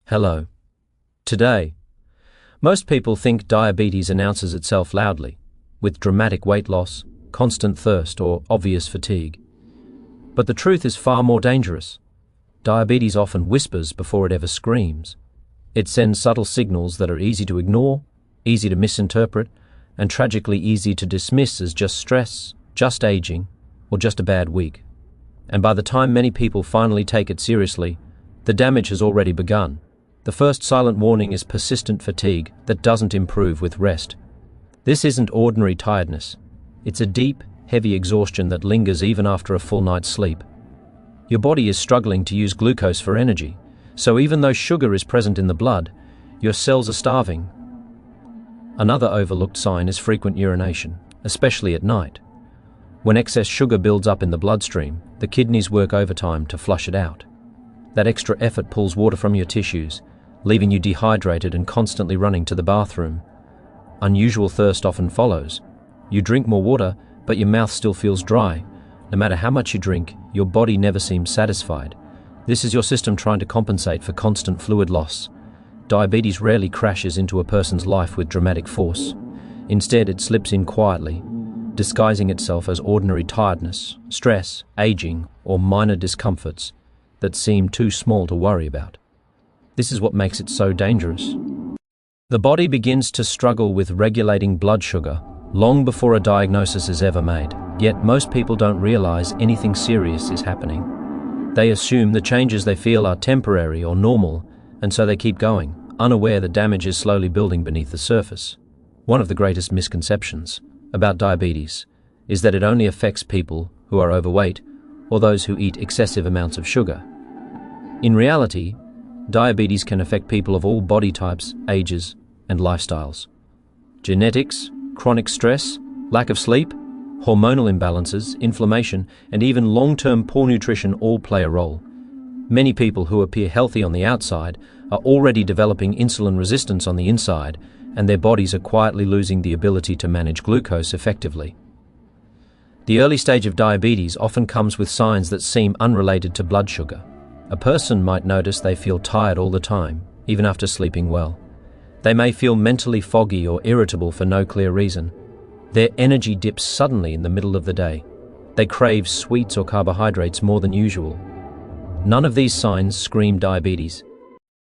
Hello. Today, most people think diabetes announces itself loudly, with dramatic weight loss, constant thirst, or obvious fatigue. But the truth is far more dangerous. Diabetes often whispers before it ever screams. It sends subtle signals that are easy to ignore, easy to misinterpret, and tragically easy to dismiss as just stress, just aging, or just a bad week. And by the time many people finally take it seriously, the damage has already begun. The first silent warning is persistent fatigue that doesn't improve with rest. This isn't ordinary tiredness. It's a deep, heavy exhaustion that lingers even after a full night's sleep. Your body is struggling to use glucose for energy, so even though sugar is present in the blood, your cells are starving. Another overlooked sign is frequent urination, especially at night. When excess sugar builds up in the bloodstream, the kidneys work overtime to flush it out. That extra effort pulls water from your tissues, leaving you dehydrated and constantly running to the bathroom. Unusual thirst often follows. You drink more water, but your mouth still feels dry. No matter how much you drink, your body never seems satisfied. This is your system trying to compensate for constant fluid loss. Diabetes rarely crashes into a person's life with dramatic force. Instead, it slips in quietly, disguising itself as ordinary tiredness, stress, aging, or minor discomforts that seem too small to worry about. This is what makes it so dangerous. The body begins to struggle with regulating blood sugar long before a diagnosis is ever made. Yet most people don't realize anything serious is happening. They assume the changes they feel are temporary or normal, and so they keep going, unaware that damage is slowly building beneath the surface. One of the greatest misconceptions about diabetes is that it only affects people who are overweight or those who eat excessive amounts of sugar. In reality, diabetes can affect people of all body types, ages, and lifestyles. Genetics, chronic stress, lack of sleep, hormonal imbalances, inflammation, and even long-term poor nutrition all play a role. Many people who appear healthy on the outside are already developing insulin resistance on the inside, and their bodies are quietly losing the ability to manage glucose effectively. The early stage of diabetes often comes with signs that seem unrelated to blood sugar. A person might notice they feel tired all the time, even after sleeping well. They may feel mentally foggy or irritable for no clear reason. Their energy dips suddenly in the middle of the day. They crave sweets or carbohydrates more than usual. None of these signs scream diabetes.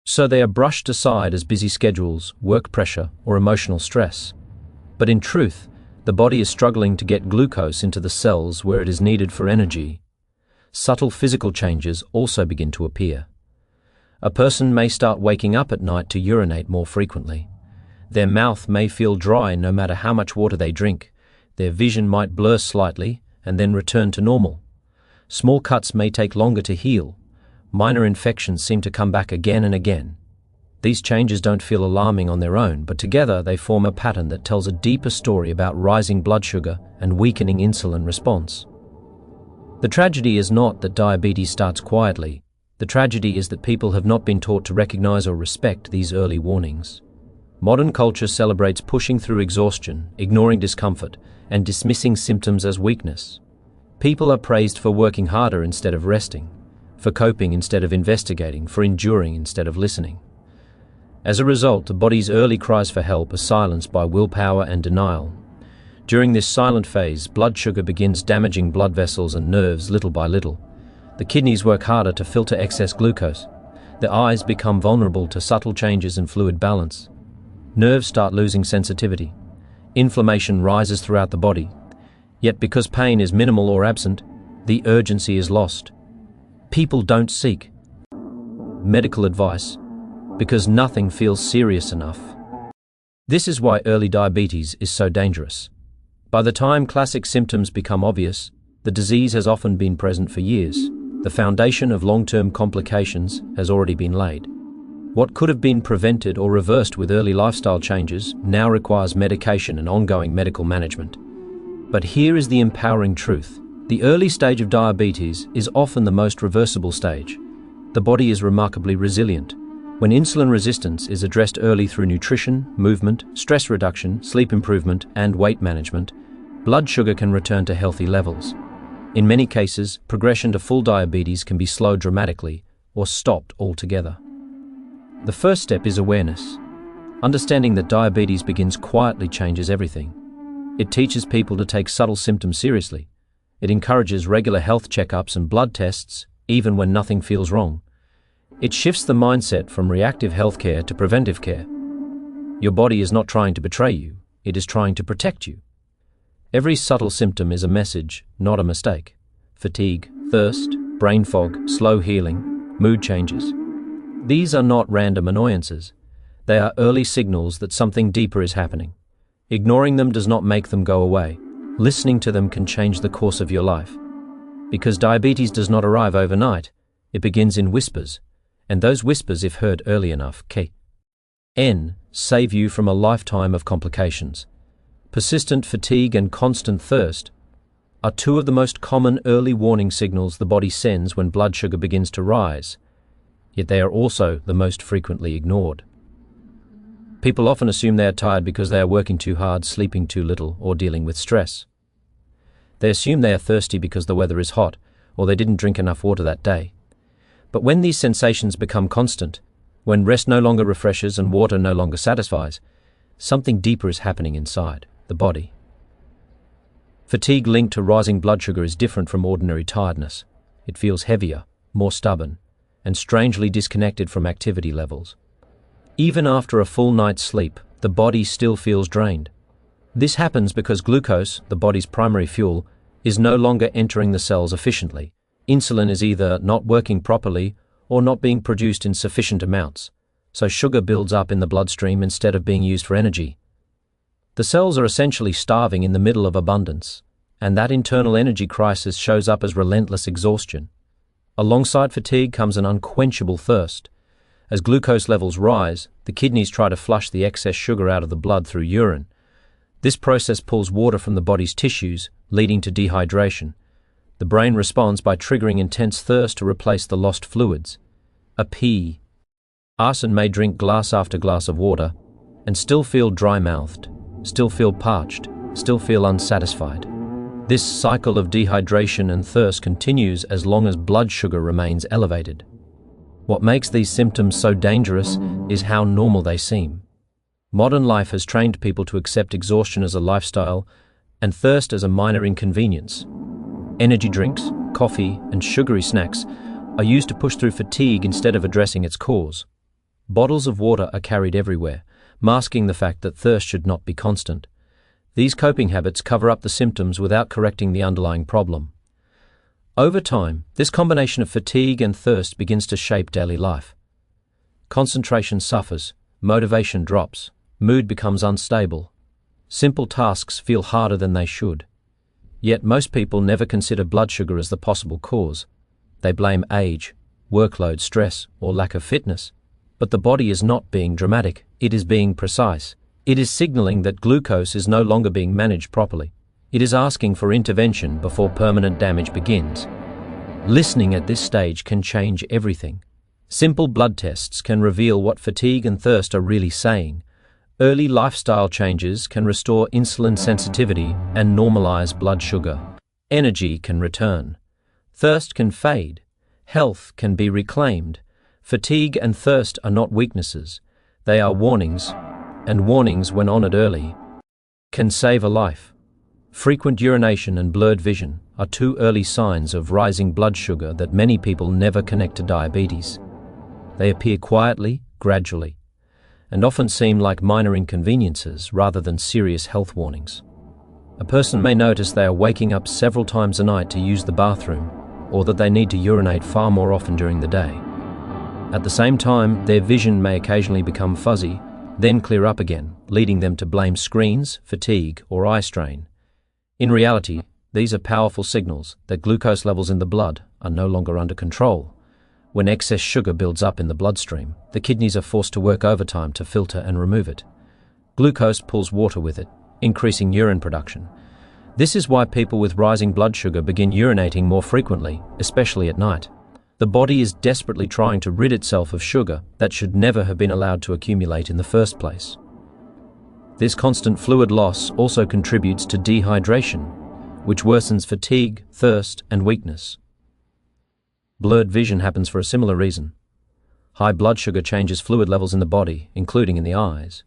So they are brushed aside as busy schedules, work pressure, or emotional stress. But in truth, the body is struggling to get glucose into the cells where it is needed for energy. Subtle physical changes also begin to appear. A person may start waking up at night to urinate more frequently. Their mouth may feel dry no matter how much water they drink. Their vision might blur slightly and then return to normal. Small cuts may take longer to heal. Minor infections seem to come back again and again. These changes don't feel alarming on their own, but together they form a pattern that tells a deeper story about rising blood sugar and weakening insulin response. The tragedy is not that diabetes starts quietly. The tragedy is that people have not been taught to recognize or respect these early warnings. Modern culture celebrates pushing through exhaustion, ignoring discomfort, and dismissing symptoms as weakness. People are praised for working harder instead of resting, for coping instead of investigating, for enduring instead of listening. As a result, the body's early cries for help are silenced by willpower and denial. During this silent phase, blood sugar begins damaging blood vessels and nerves little by little. The kidneys work harder to filter excess glucose. The eyes become vulnerable to subtle changes in fluid balance. Nerves start losing sensitivity. Inflammation rises throughout the body. Yet because pain is minimal or absent, the urgency is lost. People don't seek medical advice because nothing feels serious enough. This is why early diabetes is so dangerous. By the time classic symptoms become obvious, the disease has often been present for years. The foundation of long-term complications has already been laid. What could have been prevented or reversed with early lifestyle changes now requires medication and ongoing medical management. But here is the empowering truth. The early stage of diabetes is often the most reversible stage. The body is remarkably resilient. When insulin resistance is addressed early through nutrition, movement, stress reduction, sleep improvement, and weight management, blood sugar can return to healthy levels. In many cases, progression to full diabetes can be slowed dramatically or stopped altogether. The first step is awareness. Understanding that diabetes begins quietly changes everything. It teaches people to take subtle symptoms seriously. It encourages regular health checkups and blood tests, even when nothing feels wrong. It shifts the mindset from reactive healthcare to preventive care. Your body is not trying to betray you, it is trying to protect you. Every subtle symptom is a message, not a mistake. Fatigue, thirst, brain fog, slow healing, mood changes. These are not random annoyances. They are early signals that something deeper is happening. Ignoring them does not make them go away. Listening to them can change the course of your life. Because diabetes does not arrive overnight, it begins in whispers, and those whispers, if heard early enough, can save you from a lifetime of complications. Persistent fatigue and constant thirst are two of the most common early warning signals the body sends when blood sugar begins to rise, yet they are also the most frequently ignored. People often assume they are tired because they are working too hard, sleeping too little, or dealing with stress. They assume they are thirsty because the weather is hot, or they didn't drink enough water that day. But when these sensations become constant, when rest no longer refreshes and water no longer satisfies, something deeper is happening inside the body. Fatigue linked to rising blood sugar is different from ordinary tiredness. It feels heavier, more stubborn, and strangely disconnected from activity levels. Even after a full night's sleep, the body still feels drained. This happens because glucose, the body's primary fuel, is no longer entering the cells efficiently. Insulin is either not working properly or not being produced in sufficient amounts, so sugar builds up in the bloodstream instead of being used for energy. The cells are essentially starving in the middle of abundance, and that internal energy crisis shows up as relentless exhaustion. Alongside fatigue comes an unquenchable thirst. As glucose levels rise, the kidneys try to flush the excess sugar out of the blood through urine. This process pulls water from the body's tissues, leading to dehydration. The brain responds by triggering intense thirst to replace the lost fluids. A person may drink glass after glass of water and still feel dry-mouthed, still feel parched, still feel unsatisfied. This cycle of dehydration and thirst continues as long as blood sugar remains elevated. What makes these symptoms so dangerous is how normal they seem. Modern life has trained people to accept exhaustion as a lifestyle and thirst as a minor inconvenience. Energy drinks, coffee, and sugary snacks are used to push through fatigue instead of addressing its cause. Bottles of water are carried everywhere, masking the fact that thirst should not be constant. These coping habits cover up the symptoms without correcting the underlying problem. Over time, this combination of fatigue and thirst begins to shape daily life. Concentration suffers, motivation drops, mood becomes unstable. Simple tasks feel harder than they should. Yet most people never consider blood sugar as the possible cause. They blame age, workload, stress, or lack of fitness. But the body is not being dramatic, it is being precise. It is signaling that glucose is no longer being managed properly. It is asking for intervention before permanent damage begins. Listening at this stage can change everything. Simple blood tests can reveal what fatigue and thirst are really saying. Early lifestyle changes can restore insulin sensitivity and normalize blood sugar. Energy can return. Thirst can fade. Health can be reclaimed. Fatigue and thirst are not weaknesses. They are warnings, and warnings, when honored early, can save a life. Frequent urination and blurred vision are two early signs of rising blood sugar that many people never connect to diabetes. They appear quietly, gradually, and often seem like minor inconveniences rather than serious health warnings. A person may notice they are waking up several times a night to use the bathroom, or that they need to urinate far more often during the day. At the same time, their vision may occasionally become fuzzy, then clear up again, leading them to blame screens, fatigue, or eye strain. In reality, these are powerful signals that glucose levels in the blood are no longer under control. When excess sugar builds up in the bloodstream, the kidneys are forced to work overtime to filter and remove it. Glucose pulls water with it, increasing urine production. This is why people with rising blood sugar begin urinating more frequently, especially at night. The body is desperately trying to rid itself of sugar that should never have been allowed to accumulate in the first place. This constant fluid loss also contributes to dehydration, which worsens fatigue, thirst, and weakness. Blurred vision happens for a similar reason. High blood sugar changes fluid levels in the body, including in the eyes.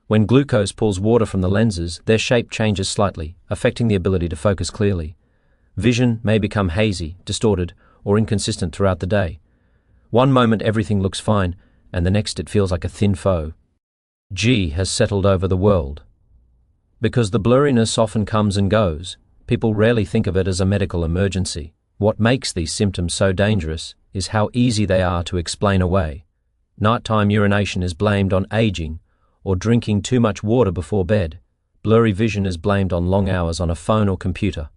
When glucose pulls water from the lenses, their shape changes slightly, affecting the ability to focus clearly. Vision may become hazy, distorted, or inconsistent throughout the day. One moment everything looks fine, and the next it feels like a thin foe. G has settled over the world. Because the blurriness often comes and goes, people rarely think of it as a medical emergency. What makes these symptoms so dangerous is how easy they are to explain away. Nighttime urination is blamed on aging or drinking too much water before bed. Blurry vision is blamed on long hours on a phone or computer.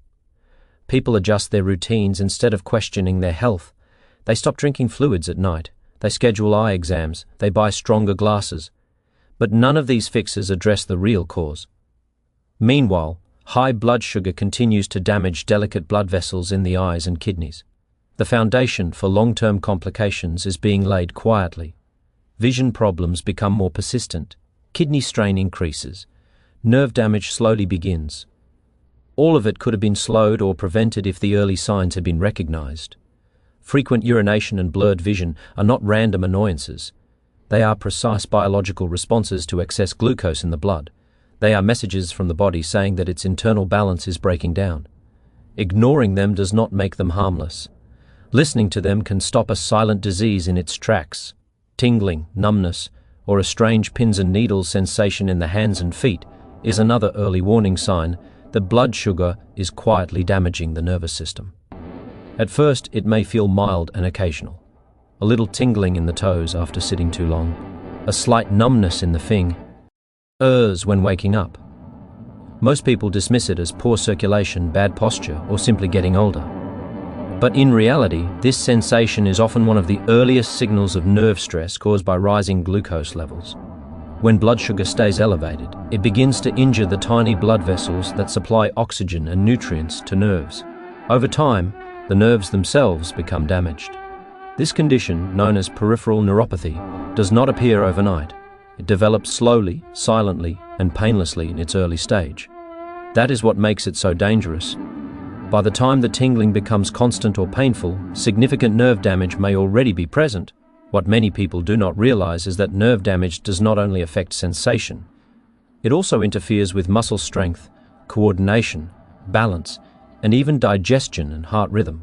People adjust their routines instead of questioning their health. They stop drinking fluids at night. They schedule eye exams. They buy stronger glasses. But none of these fixes address the real cause. Meanwhile, high blood sugar continues to damage delicate blood vessels in the eyes and kidneys. The foundation for long-term complications is being laid quietly. Vision problems become more persistent. Kidney strain increases. Nerve damage slowly begins. All of it could have been slowed or prevented if the early signs had been recognized. Frequent urination and blurred vision are not random annoyances. They are precise biological responses to excess glucose in the blood. They are messages from the body saying that its internal balance is breaking down. Ignoring them does not make them harmless. Listening to them can stop a silent disease in its tracks. Tingling, numbness, or a strange pins and needles sensation in the hands and feet is another early warning sign that blood sugar is quietly damaging the nervous system. At first, it may feel mild and occasional. A little tingling in the toes after sitting too long. A slight numbness in the fingers when waking up. Most people dismiss it as poor circulation, bad posture, or simply getting older. But in reality, this sensation is often one of the earliest signals of nerve stress caused by rising glucose levels. When blood sugar stays elevated, it begins to injure the tiny blood vessels that supply oxygen and nutrients to nerves. Over time, the nerves themselves become damaged. This condition, known as peripheral neuropathy, does not appear overnight. It develops slowly, silently, and painlessly in its early stage. That is what makes it so dangerous. By the time the tingling becomes constant or painful, significant nerve damage may already be present. What many people do not realize is that nerve damage does not only affect sensation. It also interferes with muscle strength, coordination, balance, and even digestion and heart rhythm.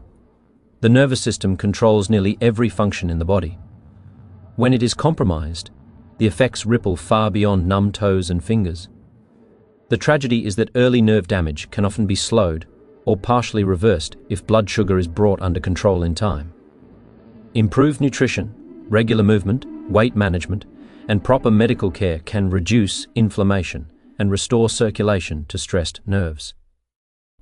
The nervous system controls nearly every function in the body. When it is compromised, the effects ripple far beyond numb toes and fingers. The tragedy is that early nerve damage can often be slowed or partially reversed if blood sugar is brought under control in time. Improved nutrition, regular movement, weight management, and proper medical care can reduce inflammation and restore circulation to stressed nerves.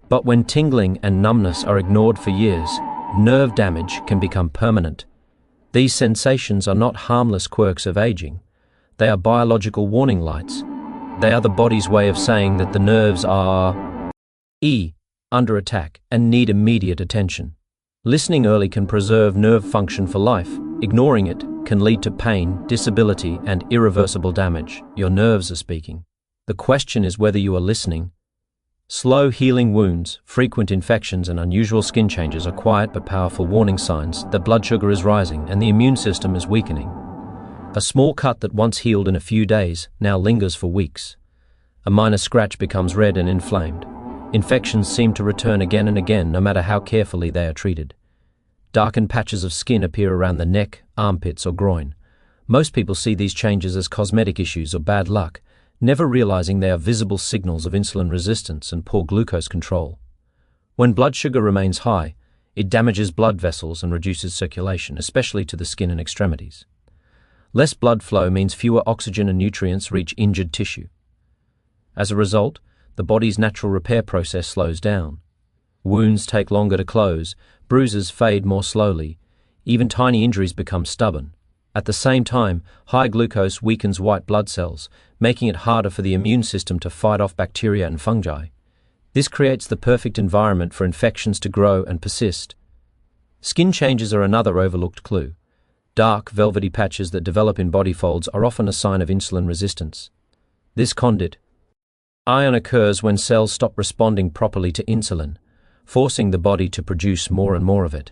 But when tingling and numbness are ignored for years, nerve damage can become permanent. These sensations are not harmless quirks of aging. They are biological warning lights. They are the body's way of saying that the nerves are under attack and need immediate attention. Listening early can preserve nerve function for life. Ignoring it can lead to pain, disability, and irreversible damage. Your nerves are speaking. The question is whether you are listening. Slow healing wounds, frequent infections, and unusual skin changes are quiet but powerful warning signs that blood sugar is rising and the immune system is weakening. A small cut that once healed in a few days now lingers for weeks. A minor scratch becomes red and inflamed. Infections seem to return again and again, no matter how carefully they are treated. Darkened patches of skin appear around the neck, armpits, or groin. Most people see these changes as cosmetic issues or bad luck, never realizing they are visible signals of insulin resistance and poor glucose control. When blood sugar remains high, it damages blood vessels and reduces circulation, especially to the skin and extremities. Less blood flow means fewer oxygen and nutrients reach injured tissue. As a result, the body's natural repair process slows down. Wounds take longer to close, bruises fade more slowly, even tiny injuries become stubborn. At the same time, high glucose weakens white blood cells, making it harder for the immune system to fight off bacteria and fungi. This creates the perfect environment for infections to grow and persist. Skin changes are another overlooked clue. Dark, velvety patches that develop in body folds are often a sign of insulin resistance. This conduit ion occurs when cells stop responding properly to insulin, forcing the body to produce more and more of it.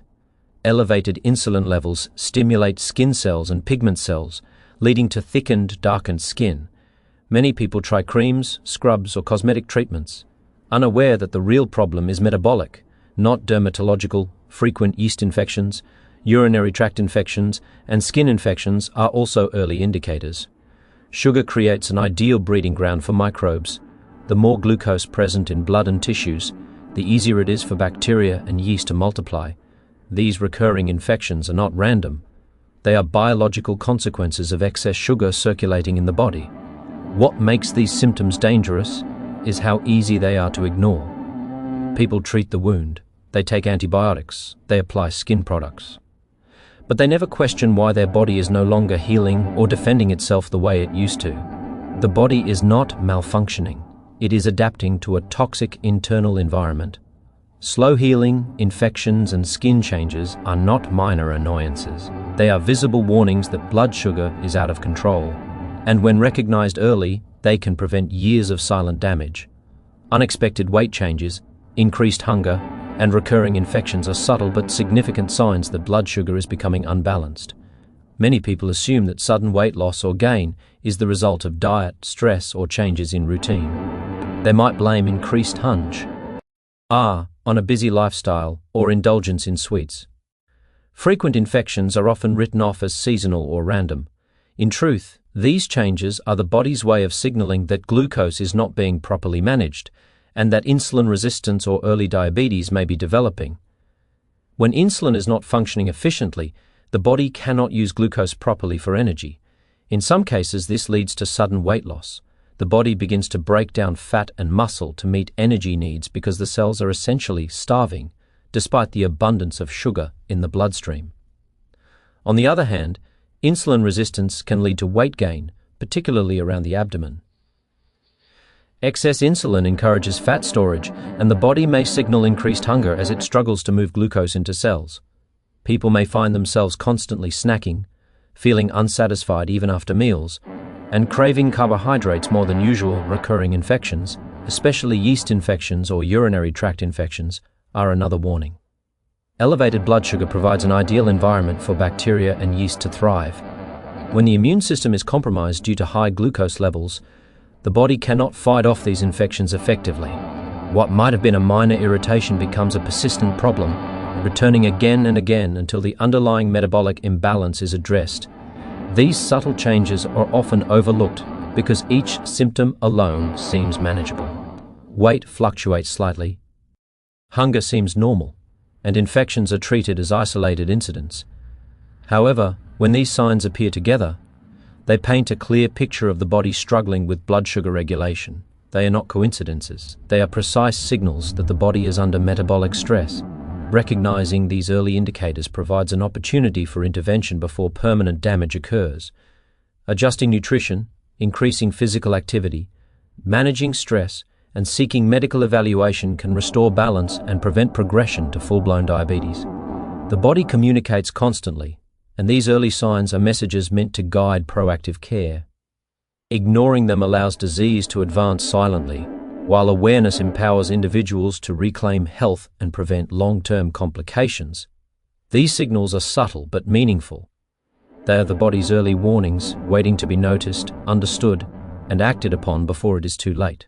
Elevated insulin levels stimulate skin cells and pigment cells, leading to thickened, darkened skin. Many people try creams, scrubs, or cosmetic treatments, unaware that the real problem is metabolic, not dermatological. Frequent yeast infections, urinary tract infections, and skin infections are also early indicators. Sugar creates an ideal breeding ground for microbes. The more glucose present in blood and tissues, the easier it is for bacteria and yeast to multiply. These recurring infections are not random. They are biological consequences of excess sugar circulating in the body. What makes these symptoms dangerous is how easy they are to ignore. People treat the wound. They take antibiotics. They apply skin products. But they never question why their body is no longer healing or defending itself the way it used to. The body is not malfunctioning. It is adapting to a toxic internal environment. Slow healing, infections, and skin changes are not minor annoyances. They are visible warnings that blood sugar is out of control. And when recognized early, they can prevent years of silent damage. Unexpected weight changes, increased hunger, and recurring infections are subtle but significant signs that blood sugar is becoming unbalanced. Many people assume that sudden weight loss or gain is the result of diet, stress, or changes in routine. They might blame increased hunch on a busy lifestyle or indulgence in sweets. Frequent infections are often written off as seasonal or random. In truth, these changes are the body's way of signaling that glucose is not being properly managed, and that insulin resistance or early diabetes may be developing. When insulin is not functioning efficiently, the body cannot use glucose properly for energy. In some cases, this leads to sudden weight loss. The body begins to break down fat and muscle to meet energy needs because the cells are essentially starving, despite the abundance of sugar in the bloodstream. On the other hand, insulin resistance can lead to weight gain, particularly around the abdomen. Excess insulin encourages fat storage, and the body may signal increased hunger as it struggles to move glucose into cells. People may find themselves constantly snacking, feeling unsatisfied even after meals, and craving carbohydrates more than usual. Recurring infections, especially yeast infections or urinary tract infections, are another warning. Elevated blood sugar provides an ideal environment for bacteria and yeast to thrive. When the immune system is compromised due to high glucose levels, the body cannot fight off these infections effectively. What might have been a minor irritation becomes a persistent problem, returning again and again until the underlying metabolic imbalance is addressed. These subtle changes are often overlooked because each symptom alone seems manageable. Weight fluctuates slightly. Hunger seems normal, and infections are treated as isolated incidents. However, when these signs appear together, they paint a clear picture of the body struggling with blood sugar regulation. They are not coincidences. They are precise signals that the body is under metabolic stress. Recognizing these early indicators provides an opportunity for intervention before permanent damage occurs. Adjusting nutrition, increasing physical activity, managing stress, and seeking medical evaluation can restore balance and prevent progression to full-blown diabetes. The body communicates constantly, and these early signs are messages meant to guide proactive care. Ignoring them allows disease to advance silently, while awareness empowers individuals to reclaim health and prevent long-term complications. These signals are subtle but meaningful. They are the body's early warnings, waiting to be noticed, understood, and acted upon before it is too late.